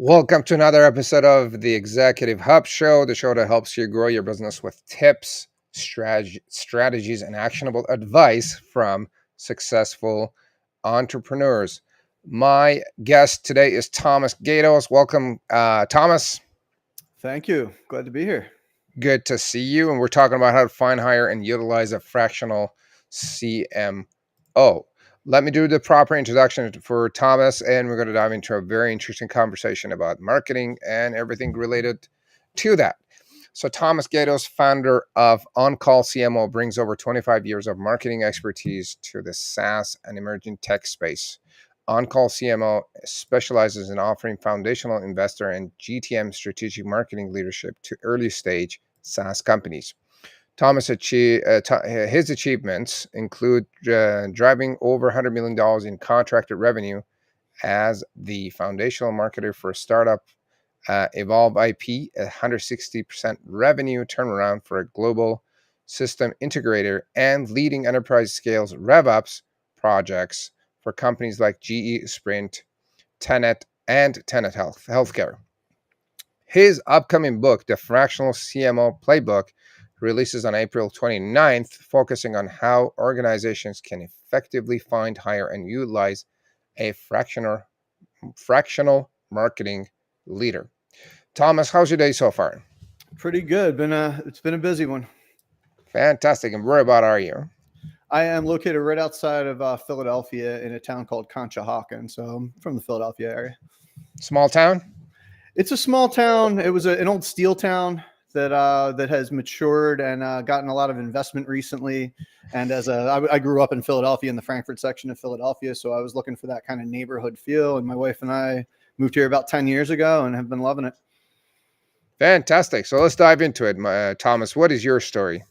Welcome to another episode of the Executive Hub Show, the show that helps you grow your business with tips, strategies, and actionable advice from successful entrepreneurs. My guest today is Thomas Gaydos. Welcome, Thomas. Thank you. Glad to be here. Good to see you. And we're talking about how to find, hire, and utilize a fractional CMO. Let me do the proper introduction for Thomas, and we're going to dive into a very interesting conversation about marketing and everything related to that. So Thomas Gaydos, founder of On-Call CMO, brings over 25 years of marketing expertise to the SaaS and emerging tech space. On-Call CMO specializes in offering foundational investor and GTM strategic marketing leadership to early stage SaaS companies. Thomas his achievements include driving over $100 million in contracted revenue as the foundational marketer for a startup, Evolve IP, a 160% revenue turnaround for a global system integrator, and leading enterprise scales RevOps projects for companies like GE, Sprint, Tenet, and Tenet Healthcare. His upcoming book, The Fractional CMO Playbook, releases on April 29th, focusing on how organizations can effectively find, hire, and utilize a fractional marketing leader. Thomas, how's your day so far? Pretty good. It's been a busy one. Fantastic. And where about are you? I am located right outside of Philadelphia in a town called Conshohocken. So I'm from the Philadelphia area. Small town? It's a small town. It was an old steel town that has matured and gotten a lot of investment recently. And I grew up in Philadelphia, in the Frankfurt section of Philadelphia, so I was looking for that kind of neighborhood feel. And my wife and I moved here about 10 years ago and have been loving it. Fantastic. So let's dive into it. Thomas, what is your story?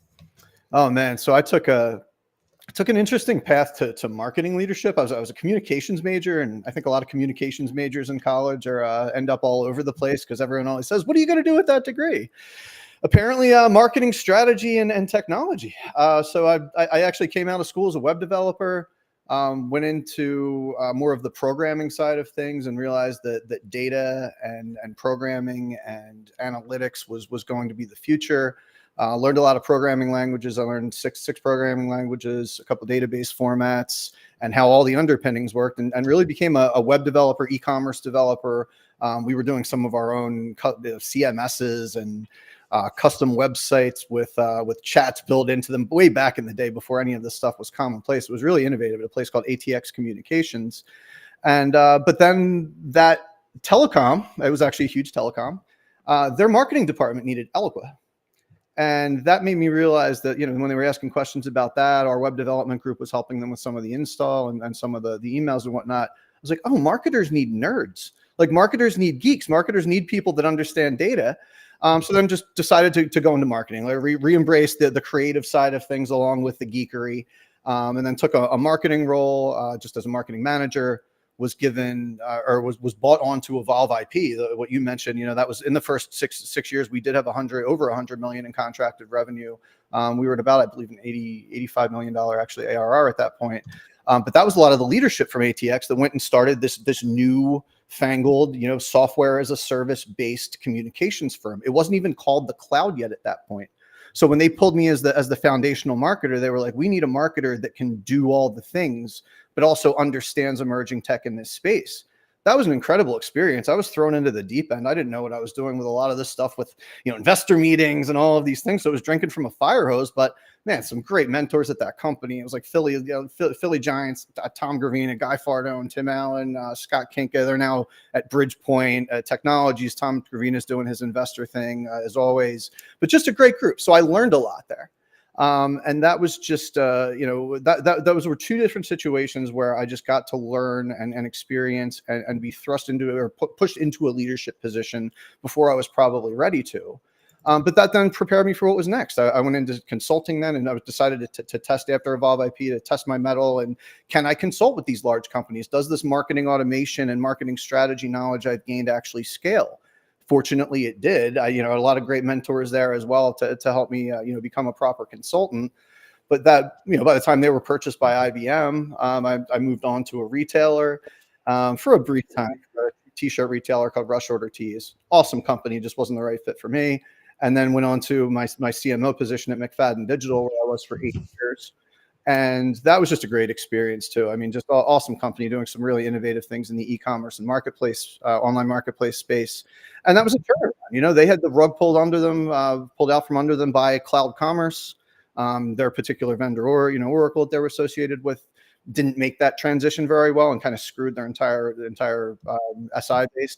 Oh man, so I took an interesting path to marketing leadership. I was a communications major, and I think a lot of communications majors in college end up all over the place because everyone always says, "What are you going to do with that degree?" Apparently, marketing strategy and technology. So I actually came out of school as a web developer, went into more of the programming side of things, and realized that data and programming and analytics was going to be the future. Learned a lot of programming languages. I learned six programming languages, a couple of database formats, and how all the underpinnings worked, and really became a web developer, e-commerce developer. We were doing some of our own CMSs and custom websites with chats built into them way back in the day before any of this stuff was commonplace. It was really innovative at a place called ATX Communications. And but then that telecom, it was actually a huge telecom, their marketing department needed Eloqua. And that made me realize that, when they were asking questions about that, our web development group was helping them with some of the install and some of the emails and whatnot. I was like, oh, marketers need nerds. Like marketers need geeks. Marketers need people that understand data. So then just decided to go into marketing, like re-embrace the creative side of things along with the geekery. And then took a marketing role just as a marketing manager. Was given was bought on to Evolve IP. What you mentioned, that was in the first six years. We did have over $100 million in contracted revenue. We were at about, I believe, an $85 million actually ARR at that point. But that was a lot of the leadership from ATX that went and started this new fangled, software as a service based communications firm. It wasn't even called the cloud yet at that point. So when they pulled me as the foundational marketer, they were like, we need a marketer that can do all the things, but also understands emerging tech in this space. That was an incredible experience. I was thrown into the deep end. I didn't know what I was doing with a lot of this stuff with, investor meetings and all of these things. So I was drinking from a fire hose, but man, some great mentors at that company. It was like Philly Giants, Tom Gravina, Guy Fardo, and Tim Allen, Scott Kinka. They're now at Bridgepoint Technologies. Tom Gravina's doing his investor thing as always, but just a great group. So I learned a lot there. And that was just, those were two different situations where I just got to learn and experience and be thrust into or pushed into a leadership position before I was probably ready to. But that then prepared me for what was next. I went into consulting then, and I decided to test after Evolve IP to test my mettle. And can I consult with these large companies? Does this marketing automation and marketing strategy knowledge I've gained actually scale? Fortunately, it did. A lot of great mentors there as well to help me, become a proper consultant. But that, by the time they were purchased by IBM, I moved on to a retailer for a brief time, t-shirt retailer called Rush Order Tees. Awesome company, just wasn't the right fit for me. And then went on to my CMO position at McFadden Digital, where I was for 8 years. And that was just a great experience too. I mean, just awesome company doing some really innovative things in the e-commerce and marketplace, online marketplace space. And that was a turnaround. You know, they had the rug pulled out from under them by Cloud Commerce. Their particular vendor, or Oracle, that they were associated with, didn't make that transition very well and kind of screwed their entire SI base.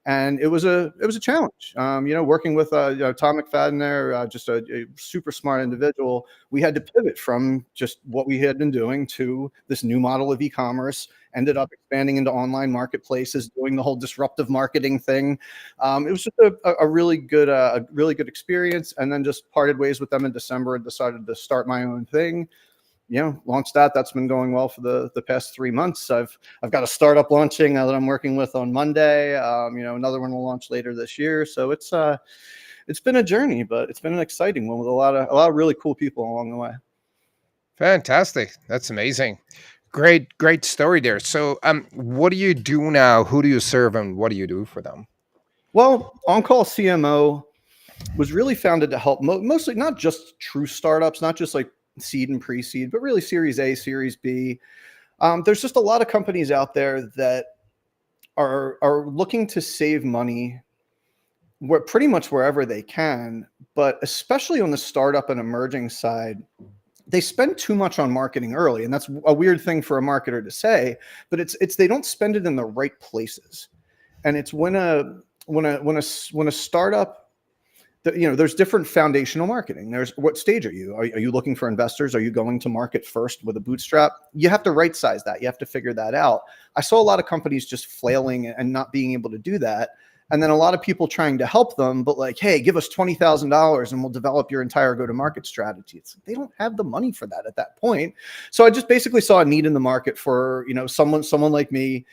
And it was a challenge. Working with Tom McFadden there, just a super smart individual. We had to pivot from just what we had been doing to this new model of e-commerce. Ended up expanding into online marketplaces, doing the whole disruptive marketing thing. It was just a really good experience. And then just parted ways with them in December and decided to start my own thing. Launched that. That's been going well for the past 3 months. I've got a startup launching that I'm working with on Monday. Another one will launch later this year. So it's been a journey, but it's been an exciting one with a lot of really cool people along the way. Fantastic. That's amazing. Great story there. So, what do you do now? Who do you serve, and what do you do for them? Well, On-Call CMO was really founded to help mostly not just true startups, not just like seed and pre-seed, but really Series A, Series B. There's just a lot of companies out there that are looking to save money pretty much wherever they can, but especially on the startup and emerging side, they spend too much on marketing early. And that's a weird thing for a marketer to say, but it's they don't spend it in the right places. And it's when a startup, there's different foundational marketing. There's what stage are you? Are you looking for investors? Are you going to market first with a bootstrap? You have to right size that. You have to figure that out. I saw a lot of companies just flailing and not being able to do that. And then a lot of people trying to help them, but like, hey, give us $20,000 and we'll develop your entire go-to-market strategy. It's they don't have the money for that at that point. So I just basically saw a need in the market for, someone like me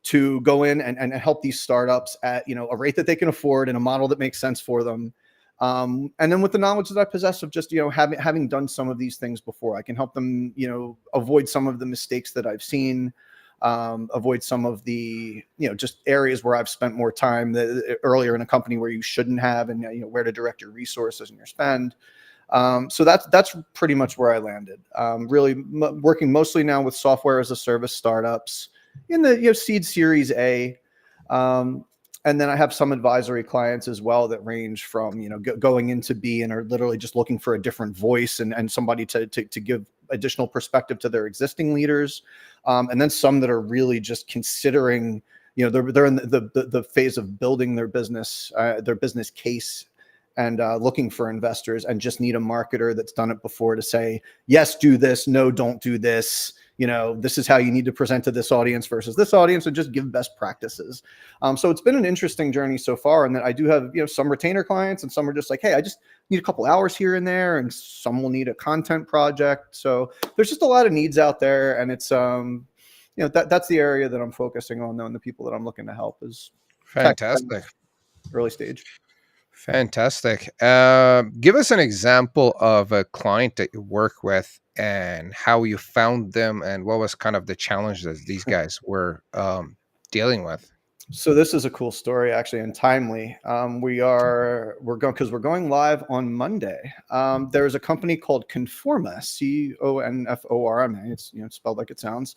to go in and help these startups at, a rate that they can afford and a model that makes sense for them. And then with the knowledge that I possess of just, having done some of these things before, I can help them, avoid some of the mistakes that I've seen, avoid some of the, just areas where I've spent more time earlier in a company where you shouldn't have, and, where to direct your resources and your spend. So that's pretty much where I landed. Really working mostly now with software as a service startups in the, seed Series A. And then I have some advisory clients as well that range from, going into B and are literally just looking for a different voice and somebody to give additional perspective to their existing leaders. And then some that are really just considering, they're in the phase of building their business case and looking for investors and just need a marketer that's done it before to say, yes, do this. No, don't do this. This is how you need to present to this audience versus this audience, and just give best practices. So it's been an interesting journey so far. And then I do have, some retainer clients, and some are just like, hey, I just need a couple hours here and there. And some will need a content project. So there's just a lot of needs out there. And it's, that's the area that I'm focusing on, though. And the people that I'm looking to help is Fantastic. Early stage. Fantastic. Give us an example of a client that you work with and how you found them, and what was kind of the challenges these guys were dealing with. So this is a cool story, actually, and timely. We're going live on Monday. There's a company called Conforma, Conforma. It's spelled like it sounds.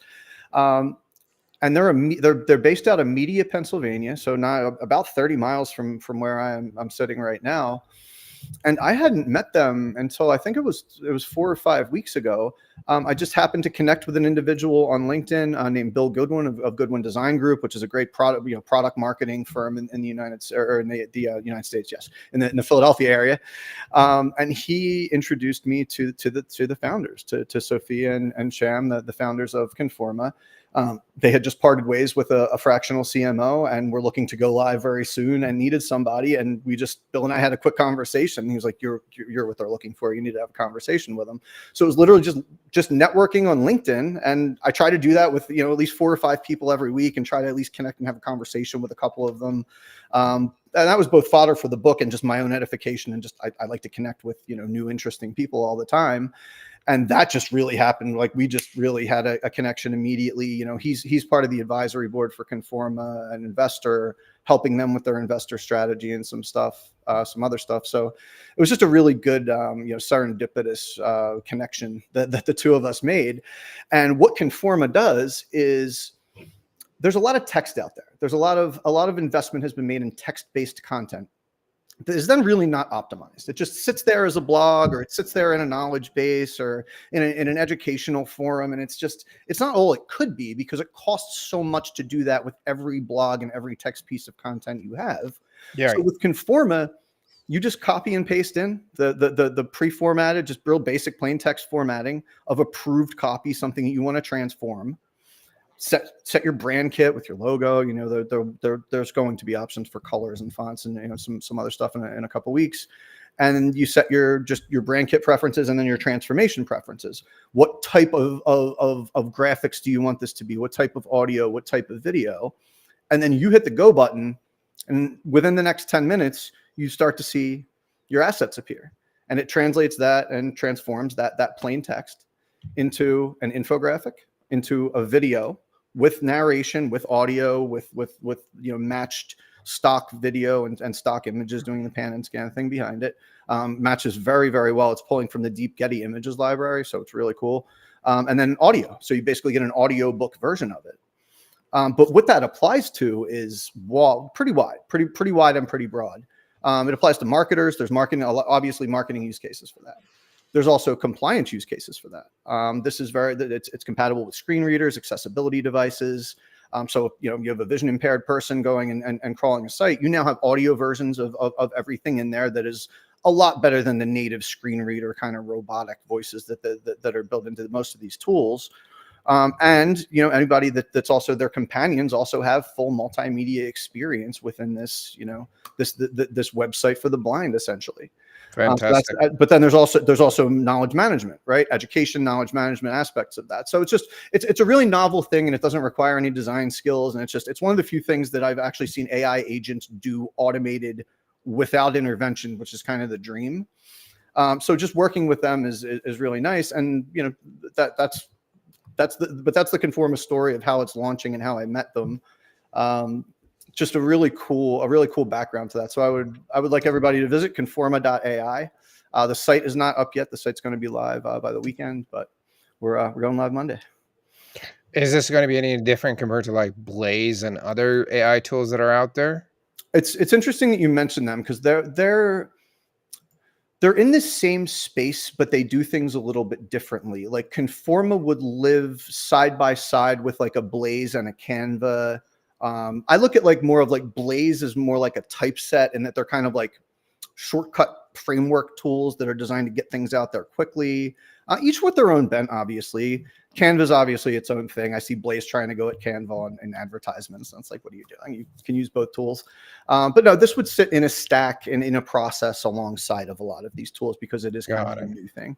And they're based out of Media, Pennsylvania, so not about 30 miles from where I'm sitting right now. And I hadn't met them until I think it was 4 or 5 weeks ago. I just happened to connect with an individual on LinkedIn named Bill Goodwin of Goodwin Design Group, which is a great product marketing firm in the United States, or in the United States, yes, in the Philadelphia area. And he introduced me to the founders, to Sophia and Sham, the founders of Conforma. They had just parted ways with a fractional CMO and were looking to go live very soon and needed somebody. And Bill and I had a quick conversation. He was like, you're what they're looking for. You need to have a conversation with them. So it was literally just networking on LinkedIn. And I try to do that with, at least 4 or 5 people every week, and try to at least connect and have a conversation with a couple of them. that was both fodder for the book and just my own edification. And just, I like to connect with, new, interesting people all the time. And that just really happened. Like, we just really had a connection immediately. He's part of the advisory board for Conforma, an investor, helping them with their investor strategy and some stuff, some other stuff. So it was just a really good, serendipitous connection that the two of us made. And what Conforma does is, there's a lot of text out there. There's a lot of investment has been made in text-based content that is then really not optimized. It just sits there as a blog, or it sits there in a knowledge base, or in an educational forum. And it's not all it could be, because it costs so much to do that with every blog and every text piece of content you have. Yeah. So with Conforma, you just copy and paste in the pre-formatted, just real basic plain text formatting of approved copy, something that you want to transform. Set your brand kit with your logo. There's going to be options for colors and fonts and some other stuff in a couple of weeks. And then you set your brand kit preferences, and then your transformation preferences. What type of graphics do you want this to be? What type of audio? What type of video? And then you hit the go button, and within the next 10 minutes, you start to see your assets appear, and it translates that and transforms that plain text into an infographic, into a video, with narration, with audio, with matched stock video and stock images, doing the pan and scan thing behind it. Matches very, very well. It's pulling from the deep Getty Images library, so it's really cool. And then audio, so you basically get an audio book version of it. But what that applies to is pretty wide and pretty broad. It applies to marketers. There's obviously marketing use cases for that. There's also compliance use cases for that. This is it's compatible with screen readers, accessibility devices. So you have a vision impaired person going and crawling a site. You now have audio versions of everything in there that is a lot better than the native screen reader kind of robotic voices that are built into most of these tools. And anybody that's also their companions also have full multimedia experience within this this website for the blind, essentially. Fantastic. But then there's also knowledge management, right? Education, knowledge management aspects of that. So it's a really novel thing, and it doesn't require any design skills. And it's one of the few things that I've actually seen AI agents do automated without intervention, which is kind of the dream. So just working with them is really nice. And that's the Conforma story of how it's launching and how I met them. Just a really cool background to that. So I would like everybody to visit conforma.ai. The site is not up yet. The site's going to be live by the weekend, but we're going live Monday. Is this going to be any different compared to like Blaze and other AI tools that are out there? It's interesting that you mentioned them, because they're in the same space, but they do things a little bit differently. Like Conforma would live side by side with like a Blaze and a Canva. I look at more of Blaze is more like a typeset, and that they're kind of like shortcut framework tools that are designed to get things out there quickly, each with their own bent, obviously. Canva's obviously its own thing. I see Blaze trying to go at Canva in advertisements. And it's like, what are you doing? You can use both tools. But no, this would sit in a stack and in a process alongside of a lot of these tools, because it is kind of a new thing.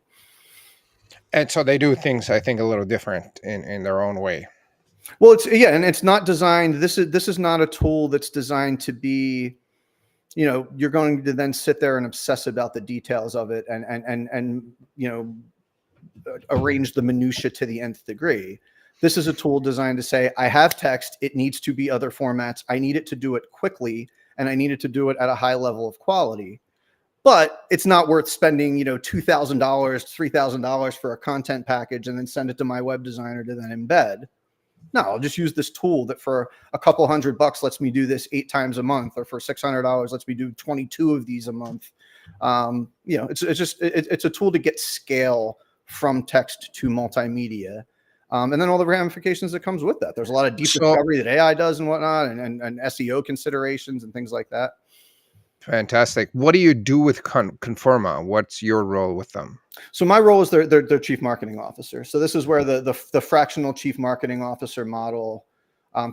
And so they do things, I think, a little different in their own way. Well, and it's not designed. This is not a tool that's designed to be, you're going to then sit there and obsess about the details of it and arrange the minutia to the nth degree. This is a tool designed to say, I have text. It needs to be other formats. I need it to do it quickly, and I need it to do it at a high level of quality. But it's not worth spending, $2,000, $3,000 for a content package and then send it to my web designer to then embed. No, I'll just use this tool that for a couple $100 lets me do this 8 times a month, or for $600 lets me do 22 of these a month. It's a tool to get scale from text to multimedia. And then all the ramifications that comes with that. There's a lot of deep discovery that AI does and whatnot, and SEO considerations and things like that. Fantastic. What do you do with Conforma? What's your role with them? So my role is their chief marketing officer. So this is where the fractional chief marketing officer model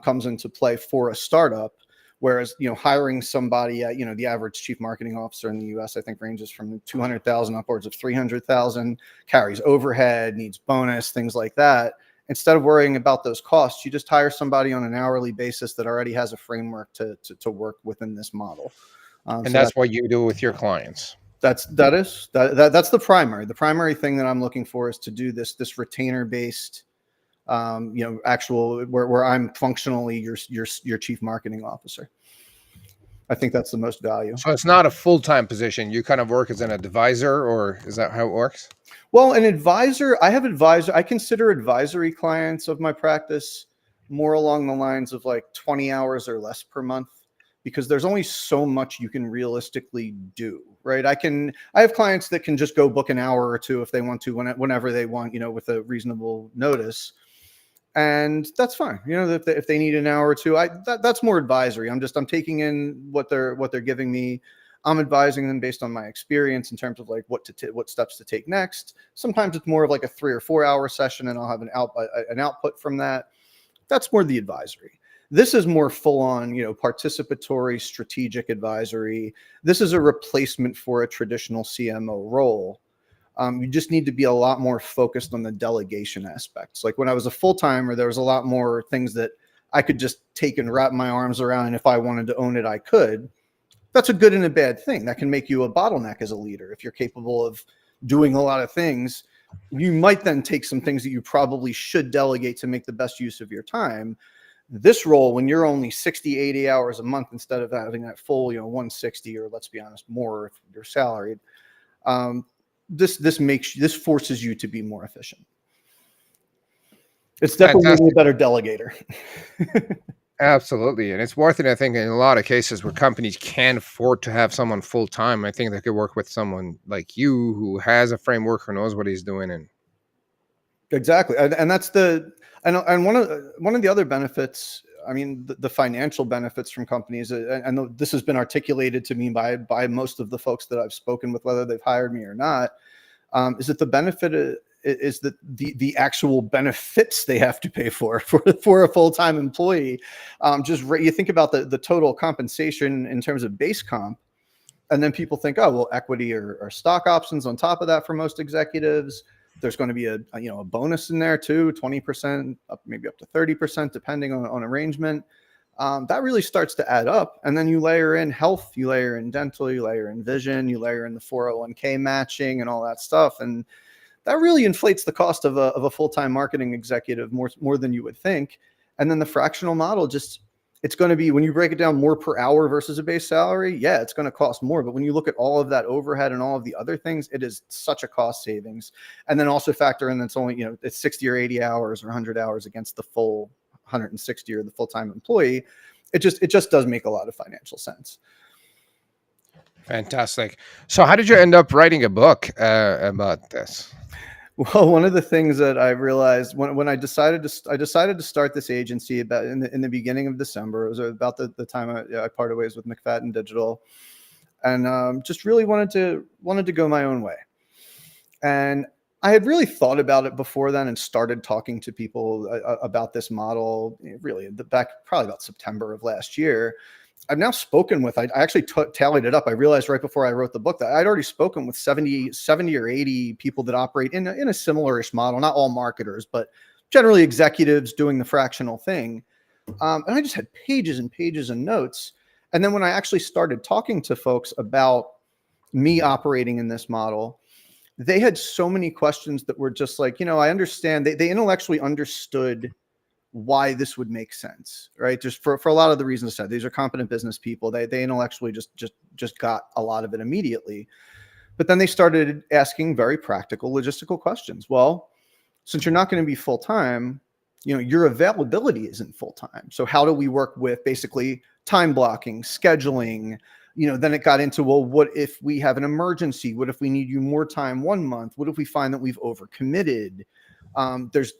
comes into play for a startup. Whereas, hiring somebody at, the average chief marketing officer in the US, I think ranges from 200,000 upwards of 300,000, carries overhead, needs bonus, things like that. instead of worrying about those costs, you just hire somebody on an hourly basis that already has a framework to work within this model. And that's what you do with your clients. That's the primary thing that I'm looking for, is to do this retainer based, actual where I'm functionally your chief marketing officer. I think that's the most value. So it's not a full-time position. You kind of work as an advisor, or is that how it works? Well, an advisor, I consider advisory clients of my practice more along the lines of like 20 hours or less per month, because there's only so much you can realistically do, right? I have clients that can just go book an hour or two if they want to, whenever they want, with a reasonable notice. And that's fine. If they need an hour or two, that's more advisory. I'm taking in what they're giving me. I'm advising them based on my experience in terms of like what steps to take next. Sometimes it's more of like a 3 or 4 hour session, and I'll have an output from that. That's more the advisory. This is more full on, participatory strategic advisory. This is a replacement for a traditional CMO role. You just need to be a lot more focused on the delegation aspects. Like when I was a full-timer, there was a lot more things that I could just take and wrap my arms around. And if I wanted to own it, I could. That's a good and a bad thing. That can make you a bottleneck as a leader. If you're capable of doing a lot of things, you might then take some things that you probably should delegate to make the best use of your time. This role, when you're only 60, 80 hours a month, instead of having that full, 160, or let's be honest, more if you're salaried, this forces you to be more efficient. It's definitely a better delegator. Absolutely. And it's worth it, I think, in a lot of cases where companies can't afford to have someone full time. I think they could work with someone like you who has a framework, who knows what he's doing. And exactly. And that's and one of the other benefits, the financial benefits from companies, and this has been articulated to me by most of the folks that I've spoken with, whether they've hired me or not, is that the benefit is that the actual benefits they have to pay for a full-time employee. You think about the total compensation in terms of base comp, and then people think, oh, well, equity or stock options on top of that for most executives. There's going to be a bonus in there too, 20%, maybe up to 30%, depending on arrangement. That really starts to add up. And then you layer in health, you layer in dental, you layer in vision, you layer in the 401k matching and all that stuff. And that really inflates the cost of a full-time marketing executive more than you would think. And then the fractional model, it's going to be, when you break it down, more per hour versus a base salary. Yeah, it's going to cost more. But when you look at all of that overhead and all of the other things, it is such a cost savings. And then also factor in that's only, it's 60 or 80 hours or 100 hours against the full 160 or the full-time employee. It just does make a lot of financial sense. Fantastic. So how did you end up writing a book about this? Well, one of the things that I realized when I decided to start this agency about in the beginning of December, it was about the time I parted ways with McFadden Digital, and just really wanted to go my own way. And I had really thought about it before then and started talking to people about this model really back probably about September of last year. I've now spoken with, I actually tallied it up. I realized right before I wrote the book that I'd already spoken with 70 or 80 people that operate in a similar-ish model, not all marketers, but generally executives doing the fractional thing. And I just had pages and pages of notes. And then when I actually started talking to folks about me operating in this model, they had so many questions that were just like, I understand. They intellectually understood why this would make sense, right? Just for a lot of the reasons I said. These are competent business people. They intellectually just got a lot of it immediately. But then they started asking very practical logistical questions. Well, since you're not going to be full-time, your availability isn't full-time. So how do we work with basically time blocking, scheduling? Then it got into, well, what if we have an emergency? What if we need you more time 1 month? What if we find that we've overcommitted? There's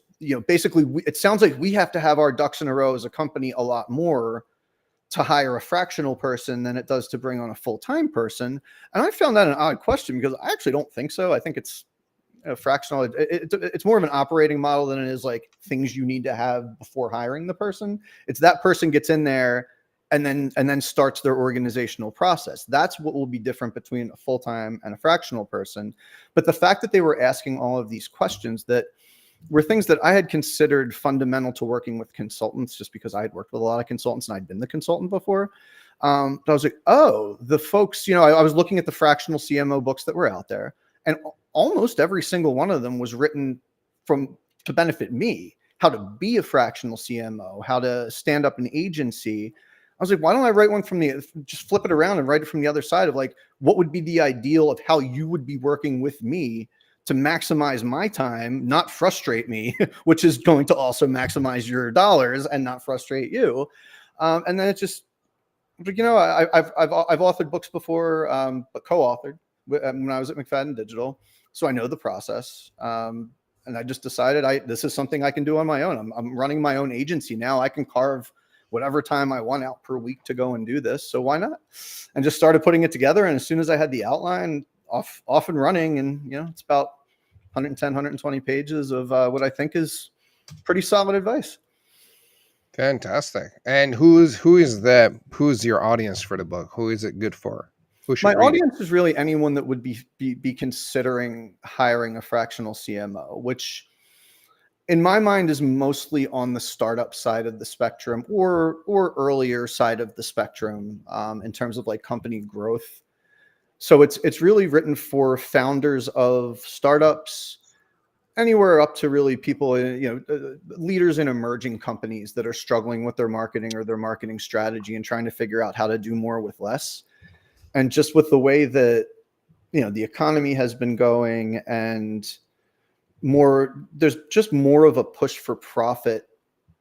basically, it sounds like we have to have our ducks in a row as a company a lot more to hire a fractional person than it does to bring on a full-time person. And I found that an odd question because I actually don't think so. I think it's fractional. It's more of an operating model than it is like things you need to have before hiring the person. It's that person gets in there and then starts their organizational process. That's what will be different between a full-time and a fractional person. But the fact that they were asking all of these questions that were things that I had considered fundamental to working with consultants, just because I had worked with a lot of consultants and I'd been the consultant before. But I was like, oh, the folks, I was looking at the fractional CMO books that were out there, and almost every single one of them was written to benefit me, how to be a fractional CMO, how to stand up an agency. I was like, why don't I write one just flip it around and write it from the other side of like, what would be the ideal of how you would be working with me to maximize my time, not frustrate me, which is going to also maximize your dollars and not frustrate you. And then it just, I've authored books before, but co-authored when I was at McFadden Digital. So I know the process. And I just decided this is something I can do on my own. I'm running my own agency now. I can carve whatever time I want out per week to go and do this. So why not? And just started putting it together. And as soon as I had the outline off and running, and it's about 110, 120 pages of what I think is pretty solid advice. Fantastic. And who's your audience for the book? Who is it good for? Who should My read audience is really anyone that would be considering hiring a fractional CMO, which in my mind is mostly on the startup side of the spectrum or earlier side of the spectrum in terms of like company growth. So it's really written for founders of startups, anywhere up to really people, leaders in emerging companies that are struggling with their marketing or their marketing strategy and trying to figure out how to do more with less. And just with the way that, the economy has been going, and there's just more of a push for profit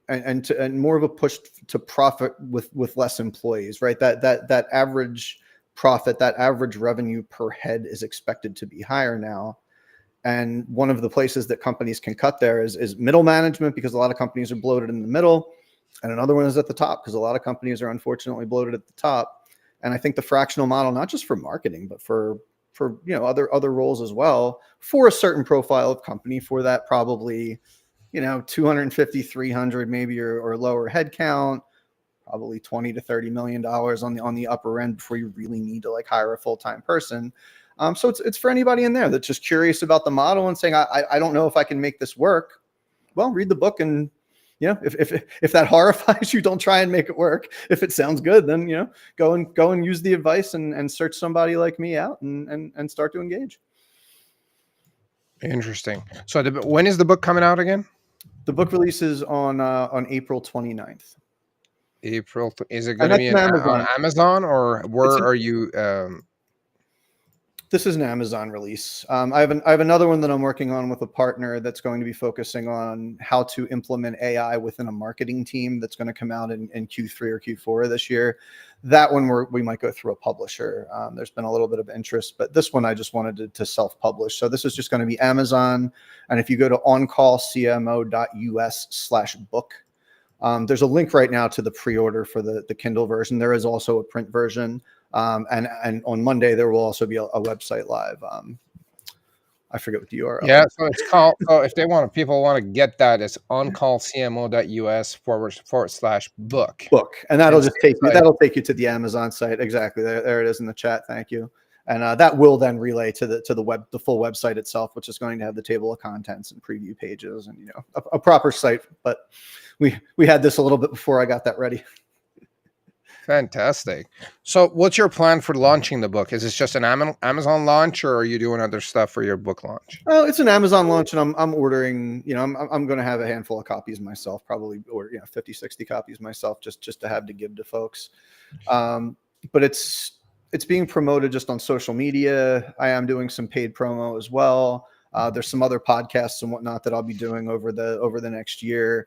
and more of a push to profit with less employees, right? That average profit, that average revenue per head is expected to be higher now. And one of the places that companies can cut there is middle management, because a lot of companies are bloated in the middle. And another one is at the top, because a lot of companies are unfortunately bloated at the top. And I think the fractional model, not just for marketing, but for other roles as well, for a certain profile of company, for that probably 250, 300 maybe or lower headcount, probably $20 to $30 million on the upper end before you really need to like hire a full-time person. So it's for anybody in there that's just curious about the model and saying, I don't know if I can make this work. Well, read the book, and if that horrifies you, don't try and make it work. If it sounds good, then go and use the advice and search somebody like me out and start to engage. Interesting. So when is the book coming out again? The book releases on April 29th. April. Is it going to be on Amazon, or where are you? This is an Amazon release. I have another one that I'm working on with a partner that's going to be focusing on how to implement AI within a marketing team. That's going to come out in Q3 or Q4 of this year. That one we might go through a publisher. There's been a little bit of interest, but this one I just wanted to self-publish. So this is just going to be Amazon. And if you go to oncallcmo.us/book, there's a link right now to the pre-order for the Kindle version. There is also a print version. And on Monday, there will also be a website live. I forget what the URL. Yeah, so it's called. So if people want to get that, it's oncallcmo.us/book. And that'll just take you to the Amazon site. Exactly. There it is in the chat. Thank you. And that will then relay to the full website itself, which is going to have the table of contents and preview pages and a proper site. But we had this a little bit before I got that ready. Fantastic. So what's your plan for launching the book? Is this just an Amazon launch, or are you doing other stuff for your book launch? Well, it's an Amazon launch, and I'm ordering, I'm going to have a handful of copies myself, probably, or 50, 60 copies myself, just to have to give to folks. But it's being promoted just on social media. I am doing some paid promo as well. There's some other podcasts and whatnot that I'll be doing over the next year.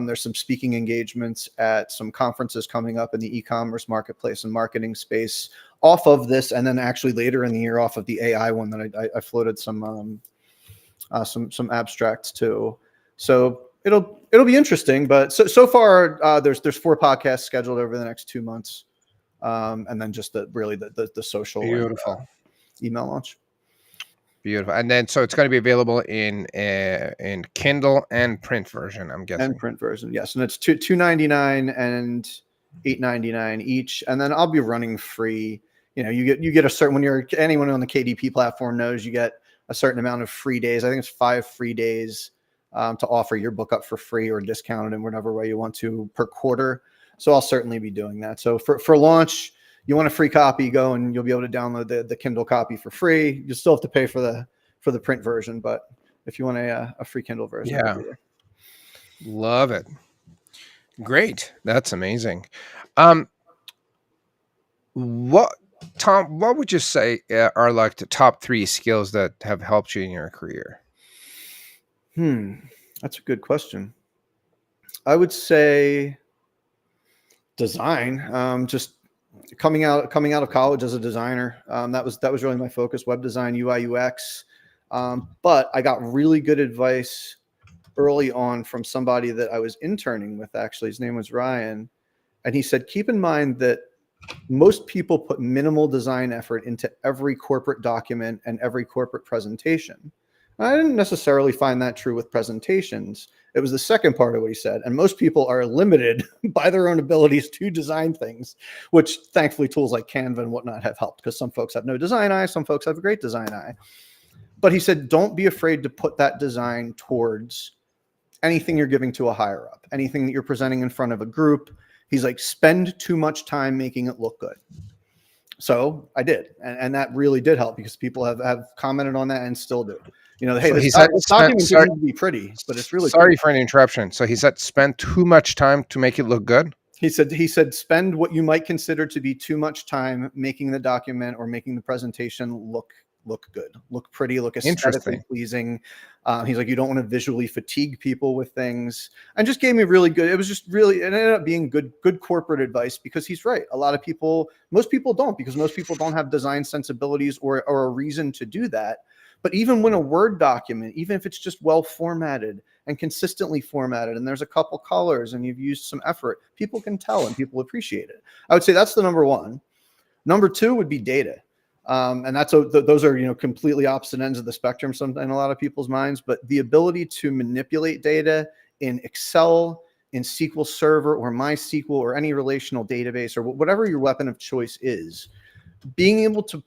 There's some speaking engagements at some conferences coming up in the e-commerce marketplace and marketing space off of this, and then actually later in the year off of the AI one that I floated some abstracts to. So it'll be interesting. But so far there's 4 podcasts scheduled over the next 2 months, and then just the social beautiful email launch. Beautiful. And then so it's going to be available in Kindle and print version, I'm guessing. And print version, yes. And it's $2.99 and $8.99 each. And then I'll be running free. You get a certain, when you're anyone on the KDP platform knows, you get a certain amount of free days. I think it's 5 free days to offer your book up for free or discounted in whatever way you want to per quarter. So I'll certainly be doing that. So for launch, you want a free copy, go and you'll be able to download the Kindle copy for free. You still have to pay for the print version, but if you want a free Kindle version, Yeah. Love it. Great. That's amazing. What Tom, what would you say are like the top 3 skills that have helped you in your career? That's a good question. I would say design. Just coming out of college as a designer, that was really my focus: web design, UI, UX. But I got really good advice early on from somebody that I was interning with. Actually, his name was Ryan, and he said, keep in mind that most people put minimal design effort into every corporate document and every corporate presentation. I didn't necessarily find that true with presentations. It was the second part of what he said. And most people are limited by their own abilities to design things, which thankfully tools like Canva and whatnot have helped, because some folks have no design eye, some folks have a great design eye. But he said, don't be afraid to put that design towards anything you're giving to a higher up, anything that you're presenting in front of a group. He's like, spend too much time making it look good. So I did. And that really did help, because people have commented on that and still do. You know, hey, So this document doesn't need to be pretty, but it's really sorry cool. for an interruption. So he said spend too much time to make it look good? He said spend what you might consider to be too much time making the document or making the presentation look good, look pretty, look aesthetically pleasing. He's like, you don't want to visually fatigue people with things, and just gave me really good. It was just really, it ended up being good corporate advice, because he's right. Most people don't, because most people don't have design sensibilities or a reason to do that. But even when a Word document, even if it's just well formatted and consistently formatted, and there's a couple colors and you've used some effort, people can tell and people appreciate it. I would say that's the number one. Number two would be data. And those are, completely opposite ends of the spectrum in a lot of people's minds, but the ability to manipulate data in Excel, in SQL Server or MySQL or any relational database or whatever your weapon of choice is, being able to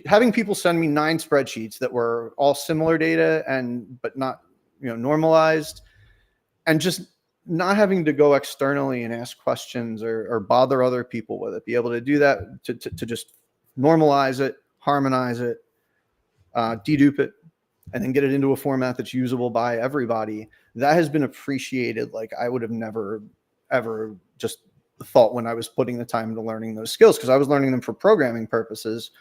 having people send me 9 spreadsheets that were all similar data but not, normalized, and just not having to go externally and ask questions or bother other people with it, be able to do that, to just normalize it, harmonize it, dedupe it, and then get it into a format that's usable by everybody. That has been appreciated like I would have never, ever just thought when I was putting the time into learning those skills, because I was learning them for programming purposes.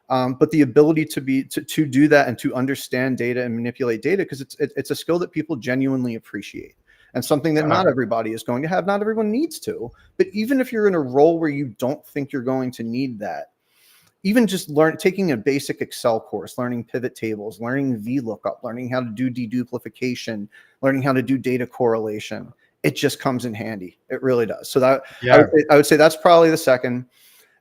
But the ability to do that and to understand data and manipulate data, because it's a skill that people genuinely appreciate, and something that not everybody is going to have. Not everyone needs to. But even if you're in a role where you don't think you're going to need that, even just taking a basic Excel course, learning pivot tables, learning VLOOKUP, learning how to do deduplication, learning how to do data correlation, it just comes in handy. It really does. So that I would say that's probably the second.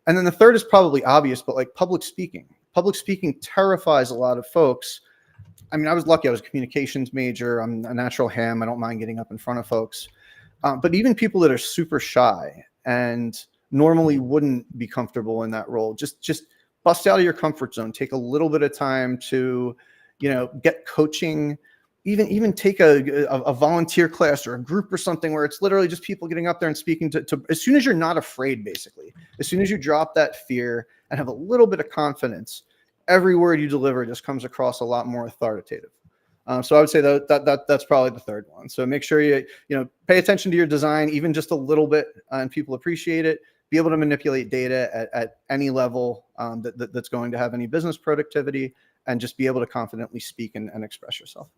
And then the third is probably obvious, but like public speaking. Public speaking terrifies a lot of folks. I mean, I was lucky. I was a communications major. I'm a natural ham. I don't mind getting up in front of folks. But even people that are super shy and normally wouldn't be comfortable in that role, just bust out of your comfort zone. Take a little bit of time to, get coaching. Even take a volunteer class or a group or something where it's literally just people getting up there and speaking to as soon as you're not afraid, basically, as soon as you drop that fear and have a little bit of confidence, every word you deliver just comes across a lot more authoritative. So I would say that's probably the third one. So make sure you pay attention to your design, even just a little bit, and people appreciate it. Be able to manipulate data at any level that's going to have any business productivity, and just be able to confidently speak and express yourself.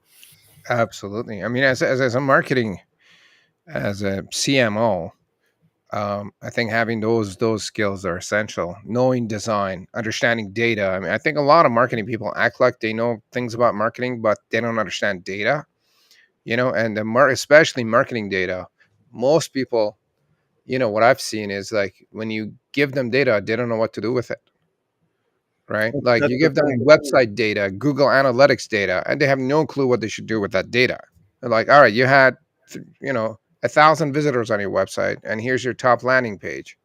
Absolutely. I mean, as a marketing, as a CMO, I think having those skills are essential. Knowing design, understanding data. I mean, I think a lot of marketing people act like they know things about marketing, but they don't understand data. And especially marketing data. Most people, what I've seen is like when you give them data, they don't know what to do with it. Right? Like That's you the give them thing. website data, Google Analytics data, and they have no clue what they should do with that data. They're like, all right, you had, 1,000 visitors on your website, and here's your top landing page.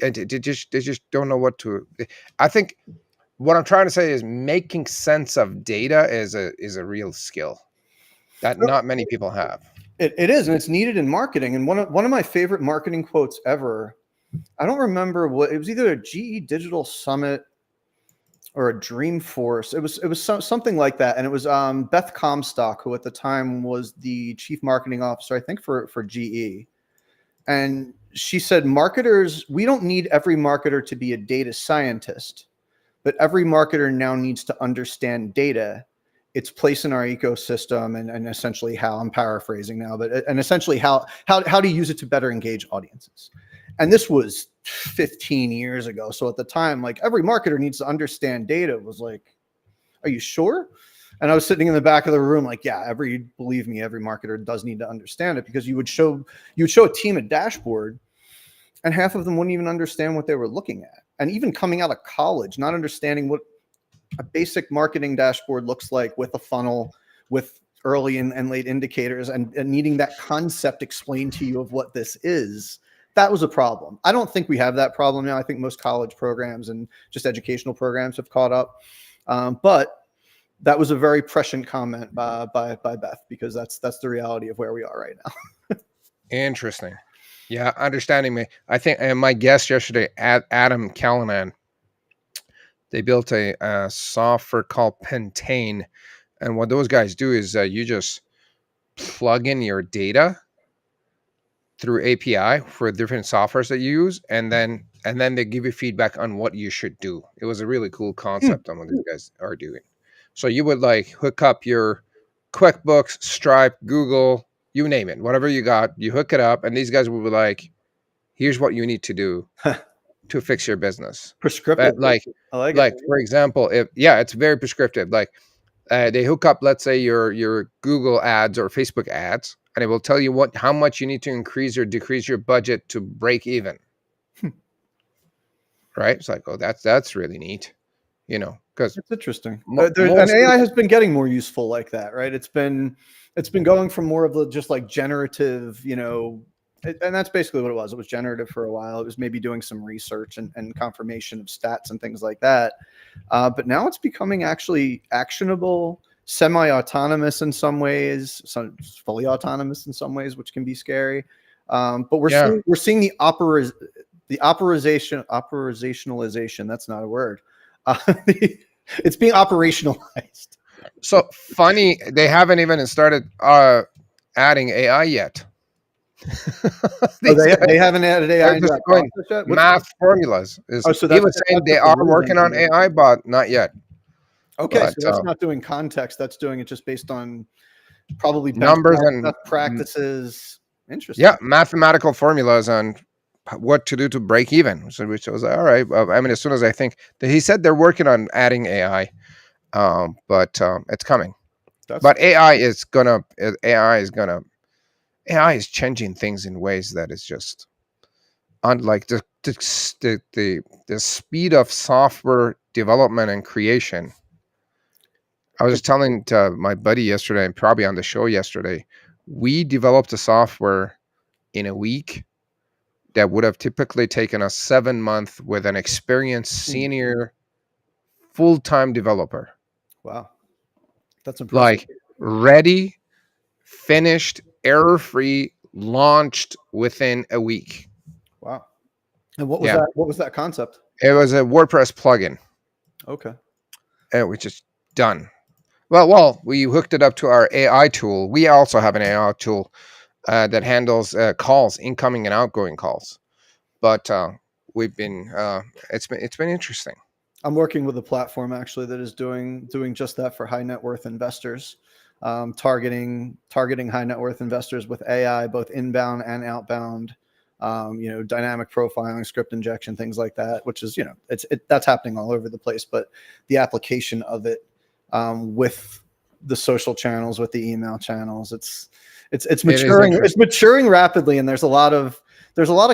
And they just don't know what to. I think what I'm trying to say is making sense of data is a real skill. that not many people have. It is, and it's needed in marketing. And one of my favorite marketing quotes ever, I don't remember what it was, either a GE Digital Summit or a Dreamforce. It was something like that. And it was Beth Comstock, who at the time was the chief marketing officer, I think for GE. And she said, marketers, we don't need every marketer to be a data scientist, but every marketer now needs to understand data, its place in our ecosystem, and essentially how, I'm paraphrasing now, but and essentially how to use it to better engage audiences. And this was 15 years ago. So at the time, like, every marketer needs to understand data was like, are you sure? And I was sitting in the back of the room like, yeah, believe me, every marketer does need to understand it, because you would show a team a dashboard and half of them wouldn't even understand what they were looking at. And even coming out of college, not understanding what a basic marketing dashboard looks like, with a funnel, with early and late indicators, and needing that concept explained to you of what this is, that was a problem. I don't think we have that problem now. I think most college programs and just educational programs have caught up. But that was a very prescient comment by Beth, because that's the reality of where we are right now. Interesting. Yeah, understanding me. I think my guest yesterday, Adam Callanan, they built a software called Pentane, and what those guys do is you just plug in your data through API for different softwares that you use, and then they give you feedback on what you should do. It was a really cool concept on what these guys are doing. So you would like hook up your QuickBooks, Stripe, Google, you name it, whatever you got, you hook it up, and these guys will be like, here's what you need to do to fix your business. Prescriptive. Like, I like like it. for example, it's very prescriptive. Like they hook up, let's say, your Google ads or Facebook ads, and it will tell you how much you need to increase or decrease your budget to break even. Right? It's like, oh, that's really neat, because It's interesting. most And AI has been getting more useful like that, right? It's been going from more of the just like generative, and that's basically what it was. It was generative for a while. It was maybe doing some research and confirmation of stats and things like that. But now it's becoming actually actionable, semi-autonomous in some ways, some fully autonomous in some ways, which can be scary. But we're seeing the operationalization. That's not a word. It's being operationalized. So funny, they haven't even started adding AI yet. They haven't added AI into that process yet? Math formulas. He was saying they are working on AI, but not yet. Okay, so that's not doing context. That's doing it just based on probably numbers and best practices. Interesting. Yeah, mathematical formulas on what to do to break even. So which was all right. I mean, as soon as I think that he said they're working on adding AI, but it's coming. But AI is changing things in ways that is just unlike the speed of software development and creation. I was just telling to my buddy yesterday, and probably on the show yesterday, we developed a software in a week that would have typically taken us 7 months with an experienced senior full-time developer. Wow. That's impressive. Like ready, finished, error-free, launched within a week. Wow. And what was that? What was that concept? It was a WordPress plugin. Okay. And we just done. Well, we hooked it up to our AI tool. We also have an AI tool that handles calls, incoming and outgoing calls. But we've been it's been interesting. I'm working with a platform actually that is doing just that for high net worth investors, targeting high net worth investors with AI, both inbound and outbound. Dynamic profiling, script injection, things like that, which is, that's happening all over the place. But the application of it with the social channels, with the email channels, it's maturing. It's maturing rapidly, and there's a lot of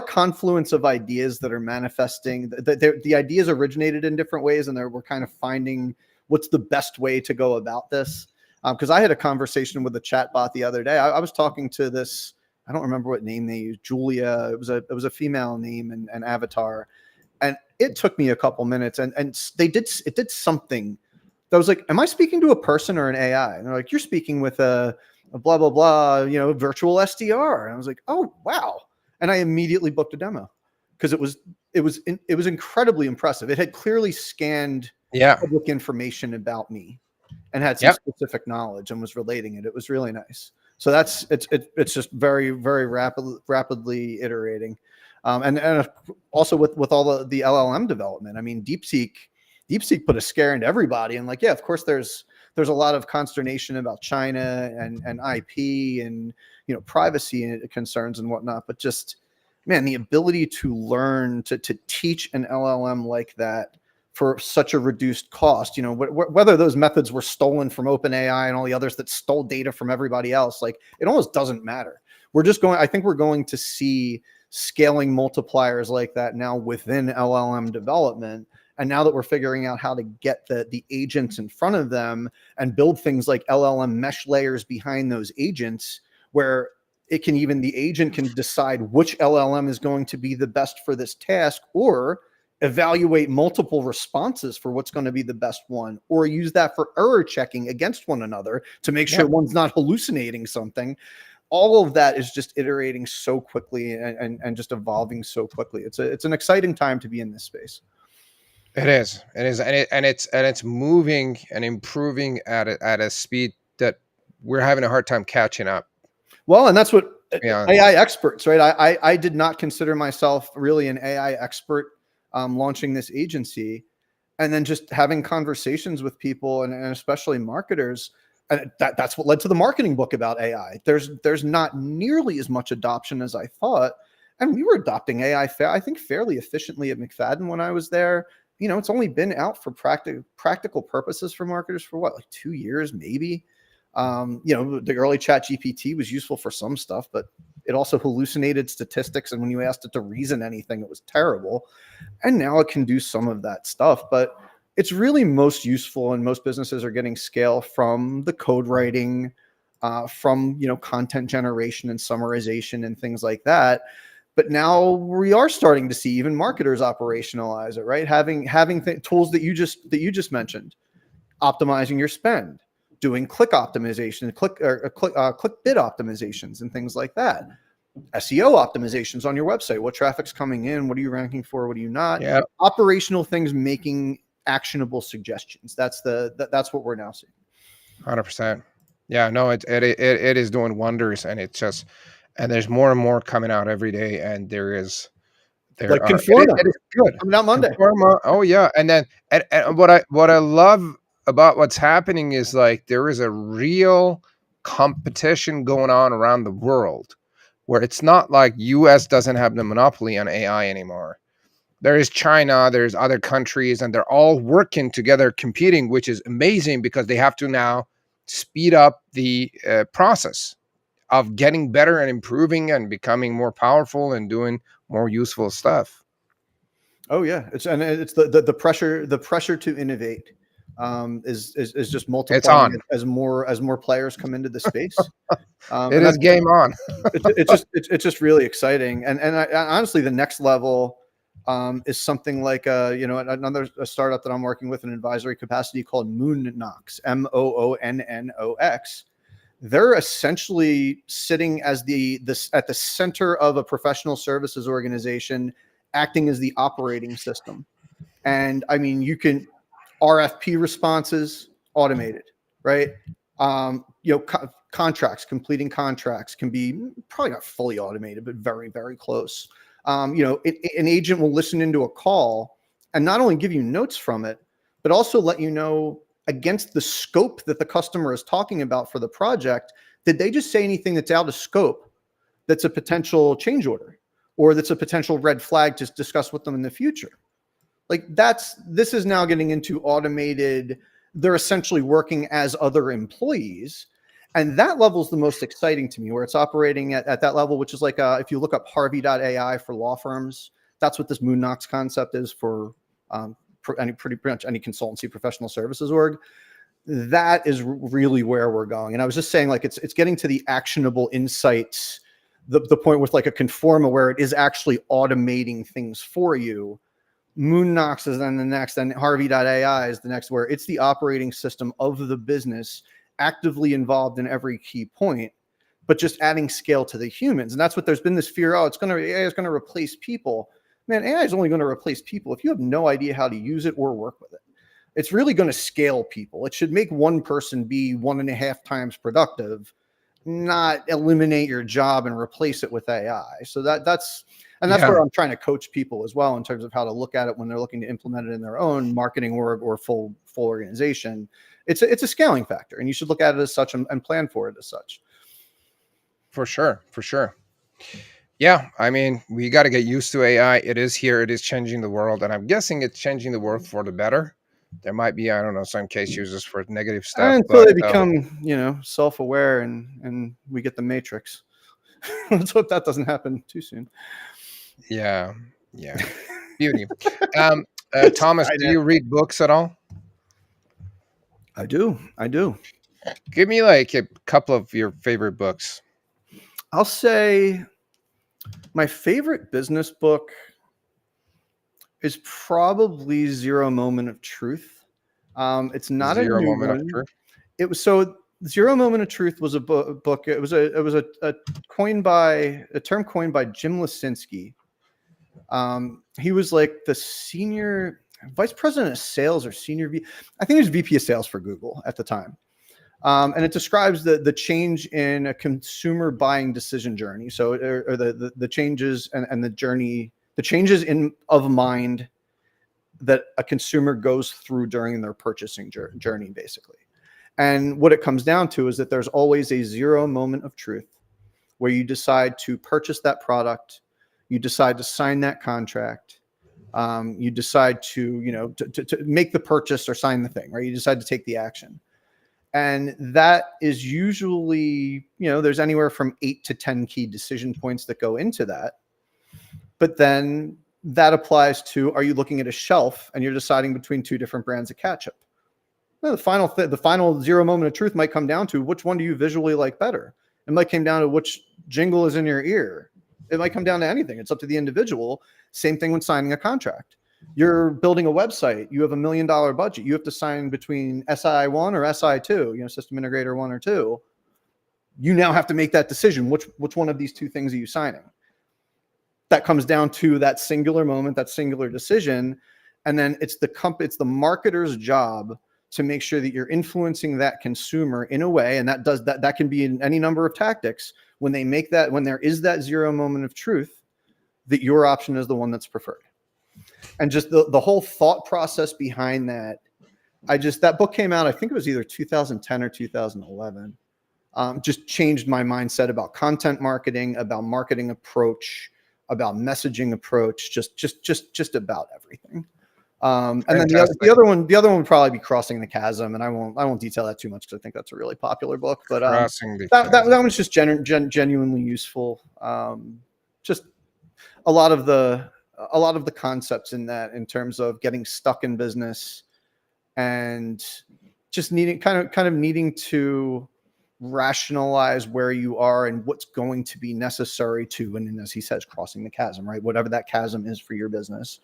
confluence of ideas that are manifesting. The ideas originated in different ways, and we're kind of finding what's the best way to go about this. Because I had a conversation with a chatbot the other day. I was talking to this. I don't remember what name they used. Julia. It was a female name and avatar, and it took me a couple minutes, and it did something I was like, am I speaking to a person or an AI? And they're like, you're speaking with a blah, blah, blah, virtual SDR. And I was like, oh, wow. And I immediately booked a demo because it was incredibly impressive. It had clearly scanned Yeah. public information about me and had some Yep. specific knowledge and was relating it. It was really nice. So it's just very, very rapidly iterating. And also with all the LLM development, I mean, DeepSeek put a scare into everybody. And like, yeah, of course there's a lot of consternation about China and IP and, privacy concerns and whatnot, but just, man, the ability to learn to teach an LLM like that for such a reduced cost, whether those methods were stolen from OpenAI and all the others that stole data from everybody else, like it almost doesn't matter. I think we're going to see scaling multipliers like that now within LLM development. And now that we're figuring out how to get the agents in front of them and build things like LLM mesh layers behind those agents, where the agent can decide which LLM is going to be the best for this task, or evaluate multiple responses for what's going to be the best one, or use that for error checking against one another to make sure one's not hallucinating something. All of that is just iterating so quickly and just evolving so quickly. It's an exciting time to be in this space. It is, and it's moving and improving at a speed that we're having a hard time catching up. Well, and that's what Yeah. AI experts, right? I did not consider myself really an AI expert launching this agency, and then just having conversations with people and especially marketers. And that's what led to the marketing book about AI. There's not nearly as much adoption as I thought. And we were adopting AI, I think, fairly efficiently at McFadden when I was there. It's only been out for practical purposes for marketers for what, like 2 years, maybe. The early Chat GPT was useful for some stuff, but it also hallucinated statistics. And when you asked it to reason anything, it was terrible. And now it can do some of that stuff, but it's really most useful, and most businesses are getting scale from the code writing, from content generation and summarization and things like that. But now we are starting to see even marketers operationalize it, right? Having tools that you just mentioned, optimizing your spend, doing click optimization, click bid optimizations, and things like that. SEO optimizations on your website. What traffic's coming in? What are you ranking for? What are you not? Yeah. Operational things, making actionable suggestions. That's what we're now seeing. 100%. Yeah, no, it is doing wonders, and there's more and more coming out every day, and there is Conforma. It is good. Coming out Monday. Conforma, oh yeah, and then and what I love about what's happening is, like, there is a real competition going on around the world, where it's not like US doesn't have the monopoly on AI anymore. There is China, there's other countries, and they're all working together, competing, which is amazing because they have to now speed up the process of getting better and improving and becoming more powerful and doing more useful stuff. Oh yeah, it's the pressure to innovate is just multiplying as more players come into the space. It is game on. It's just really exciting, and honestly, the next level is something like another startup that I'm working with in an advisory capacity called Moonnox, MOONNOX. They're essentially sitting as at the center of a professional services organization, acting as the operating system. And I mean, you can RFP responses automated, right? Contracts, completing contracts can be probably not fully automated, but very, very close. An agent will listen into a call and not only give you notes from it, but also let you know, against the scope that the customer is talking about for the project, did they just say anything that's out of scope, that's a potential change order, or that's a potential red flag to discuss with them in the future? Like, this is now getting into automated. They're essentially working as other employees. And that level is the most exciting to me, where it's operating at that level, which is like, if you look up Harvey.ai for law firms, that's what this Moonnox concept is for pretty much any consultancy professional services org. That is really where we're going. And I was just saying, like, it's getting to the actionable insights, the point with like a Conforma, where it is actually automating things for you, Moonnox is then the next, and Harvey.ai is the next, where it's the operating system of the business actively involved in every key point, but just adding scale to the humans. And that's what there's been this fear. Oh, AI is going to replace people. Man, AI is only going to replace people if you have no idea how to use it or work with it. It's really going to scale people. It should make one person be 1.5 times productive, not eliminate your job and replace it with AI. So that's where I'm trying to coach people as well in terms of how to look at it when they're looking to implement it in their own marketing or full organization. It's a scaling factor, and you should look at it as such and plan for it as such. For sure. Yeah, I mean, we got to get used to AI. It is here. It is changing the world, and I'm guessing it's changing the world for the better. There might be, I don't know, some case uses for negative stuff, Until they become, self-aware and we get the Matrix. Let's hope that doesn't happen too soon. Yeah. Beauty. Thomas, do you read books at all? I do. Give me like a couple of your favorite books. I'll say my favorite business book is probably Zero Moment of Truth. It's not a new one. It was Zero Moment of Truth was a book. It was a term coined by Jim Lisinski. He was like the senior vice president of sales or senior I think he was VP of sales for Google at the time. And it describes the change in a consumer buying decision journey. So, or the changes and the journey, the changes of mind that a consumer goes through during their purchasing journey, basically. And what it comes down to is that there's always a zero moment of truth where you decide to purchase that product, you decide to sign that contract, you decide to make the purchase or sign the thing, right? You decide to take the action. And that is usually, there's anywhere from 8 to 10 key decision points that go into that. But then that applies to, are you looking at a shelf and you're deciding between 2 different brands of ketchup? Well, the final zero moment of truth might come down to which one do you visually like better? It might come down to which jingle is in your ear. It might come down to anything. It's up to the individual. Same thing when signing a contract. You're building a website. You have $1 million budget. You have to sign between SI 1 or SI 2, system integrator 1 or 2. You now have to make that decision. Which one of these 2 things are you signing? That comes down to that singular moment, that singular decision. And then it's the marketer's job to make sure that you're influencing that consumer in a way, and that can be in any number of tactics, when there is that zero moment of truth, that your option is the one that's preferred. And just the whole thought process behind that, that book came out, I think it was either 2010 or 2011. Just changed my mindset about content marketing, about marketing approach, about messaging approach, just about everything. And then the other one would probably be Crossing the Chasm, and I won't detail that too much because I think that's a really popular book. But that one's just genuinely useful. Just a lot of the concepts in that, in terms of getting stuck in business and just needing needing to rationalize where you are and what's going to be necessary to, and as he says, crossing the chasm, right? Whatever that chasm is for your business.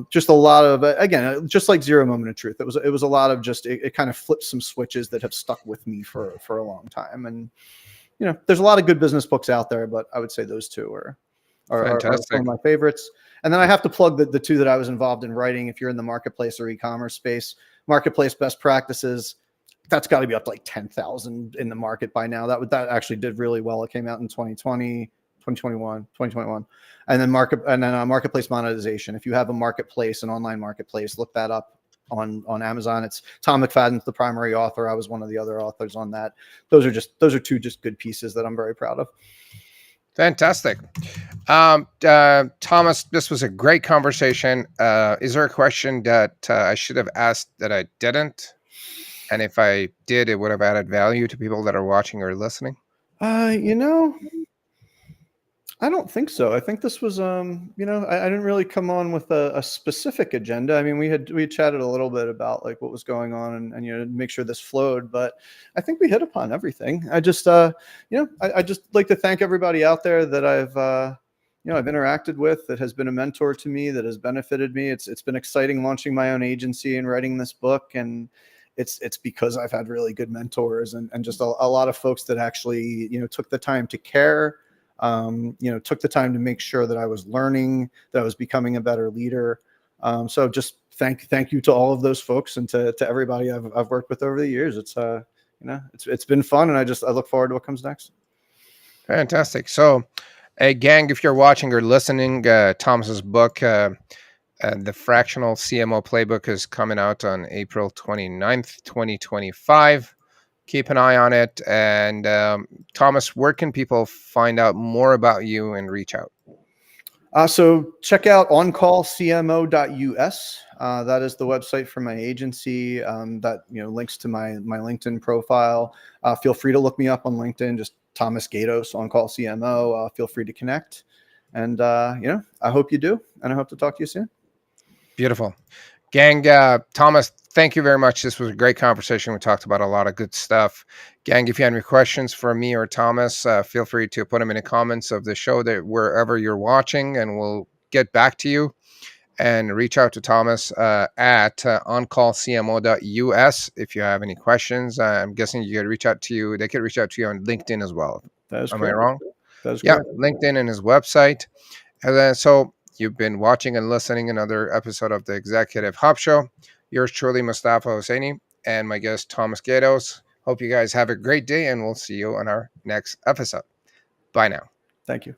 Just a lot of, again, just like Zero Moment of Truth. It was a lot of it kind of flipped some switches that have stuck with me for a long time. And, there's a lot of good business books out there, but I would say those 2 are some of my favorites. And then I have to plug the 2 that I was involved in writing. If you're in the marketplace or e-commerce space, Marketplace Best Practices, that's got to be up to like 10,000 in the market by now. That actually did really well. It came out in 2021. And then marketplace monetization. If you have a marketplace, an online marketplace, look that up on Amazon. It's Tom McFadden's the primary author. I was one of the other authors on that. Those are 2 just good pieces that I'm very proud of. Fantastic. Thomas, this was a great conversation. Is there a question that I should have asked that I didn't? And if I did, it would have added value to people that are watching or listening? I don't think so. I think this was, I didn't really come on with a specific agenda. I mean, we chatted a little bit about like what was going on and make sure this flowed, but I think we hit upon everything. I just, I just like to thank everybody out there that I've, I've interacted with, that has been a mentor to me, that has benefited me. It's been exciting launching my own agency and writing this book, and it's because I've had really good mentors and just a lot of folks that actually, took the time to care, took the time to make sure that I was learning, that I was becoming a better leader. So just thank you to all of those folks, and to everybody I've worked with over the years. It's been fun, and I look forward to what comes next. Fantastic. So, gang, if you're watching or listening, Thomas's book, the Fractional CMO Playbook, is coming out on April 29th, 2025. Keep an eye on it. And Thomas, where can people find out more about you and reach out? So check out OnCallCMO.us. That is the website for my agency. That links to my LinkedIn profile. Feel free to look me up on LinkedIn. Just Thomas Gaydos, On-Call CMO. Feel free to connect. And I hope you do. And I hope to talk to you soon. Beautiful. Gang, Thomas, thank you very much. This was a great conversation. We talked about a lot of good stuff. Gang, if you have any questions for me or Thomas, feel free to put them in the comments of the show, that wherever you're watching, and we'll get back to you. And reach out to Thomas at oncallcmo.us if you have any questions. I'm guessing they could reach out to you on LinkedIn as well. That is Am correct. I wrong? That is Yeah, correct. LinkedIn and his website. And then, so you've been watching and listening another episode of the Executive Hub Show. Yours truly, Mustafa Hosseini, and my guest, Thomas Gaydos. Hope you guys have a great day, and we'll see you on our next episode. Bye now. Thank you.